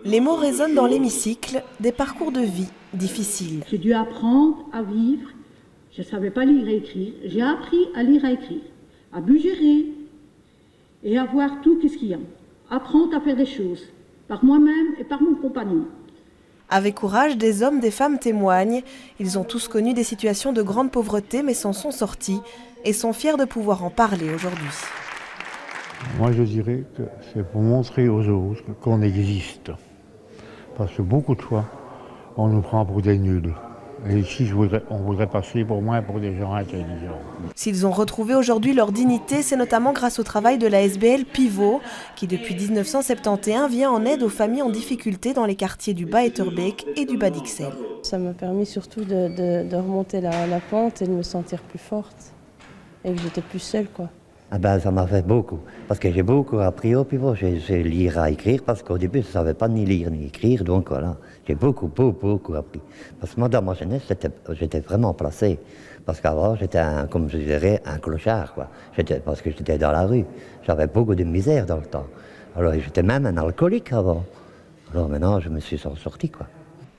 Les mots résonnent dans l'hémicycle, des parcours de vie difficiles. J'ai dû apprendre à vivre. Je ne savais pas lire et écrire. J'ai appris à lire et écrire, à budgérer et à voir tout ce qu'il y a. Apprendre à faire des choses, par moi-même et par mon compagnon. Avec courage, des hommes, des femmes témoignent. Ils ont tous connu des situations de grande pauvreté, mais s'en sont sortis et sont fiers de pouvoir en parler aujourd'hui. Moi, je dirais que c'est pour montrer aux autres qu'on existe. Parce que beaucoup de fois, on nous prend pour des nuls. Et ici, on voudrait passer pour moi pour des gens intelligents. S'ils ont retrouvé aujourd'hui leur dignité, c'est notamment grâce au travail de la SBL Pivot, qui depuis 1971 vient en aide aux familles en difficulté dans les quartiers du Bas-Etterbeek et du Bas-Dixelles. Ça m'a permis surtout de remonter la pente et de me sentir plus forte. Et que j'étais plus seule, quoi. Ah ben, ça m'a fait beaucoup, parce que j'ai beaucoup appris au pivot. J'ai lire à écrire, parce qu'au début, je ne savais pas ni lire ni écrire, donc voilà. J'ai beaucoup appris. Parce que moi, dans ma jeunesse, j'étais vraiment placé. Parce qu'avant, j'étais, comme je dirais, un clochard, quoi. Parce que j'étais dans la rue. J'avais beaucoup de misère dans le temps. Alors, j'étais même un alcoolique avant. Alors maintenant, je me suis sorti, quoi.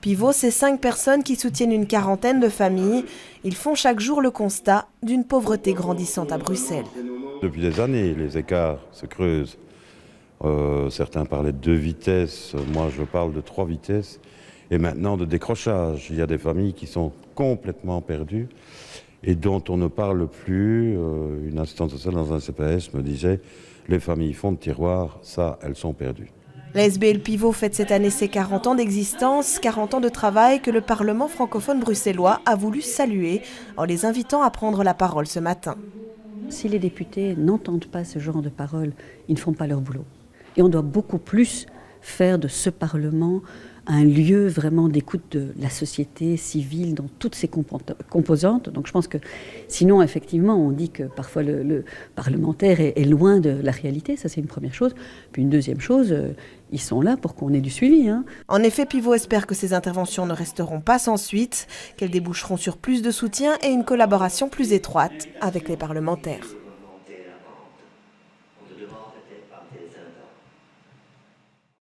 Pivot, c'est 5 personnes qui soutiennent une quarantaine de familles. Ils font chaque jour le constat d'une pauvreté grandissante à Bruxelles. Depuis des années, les écarts se creusent. Certains parlaient de 2 vitesses, moi je parle de 3 vitesses. Et maintenant de décrochage. Il y a des familles qui sont complètement perdues et dont on ne parle plus. Une assistante sociale dans un CPS me disait « les familles font de tiroir, ça, elles sont perdues ». La SBL Pivot fête cette année ses 40 ans d'existence, 40 ans de travail que le Parlement francophone bruxellois a voulu saluer en les invitant à prendre la parole ce matin. Si les députés n'entendent pas ce genre de paroles, ils ne font pas leur boulot. Et on doit beaucoup plus faire de ce Parlement un lieu vraiment d'écoute de la société civile dans toutes ses composantes. Donc je pense que sinon, effectivement, on dit que parfois le parlementaire est loin de la réalité, ça c'est une première chose. Puis une deuxième chose, ils sont là pour qu'on ait du suivi. En effet, Pivot espère que ces interventions ne resteront pas sans suite, qu'elles déboucheront sur plus de soutien et une collaboration plus étroite avec les parlementaires.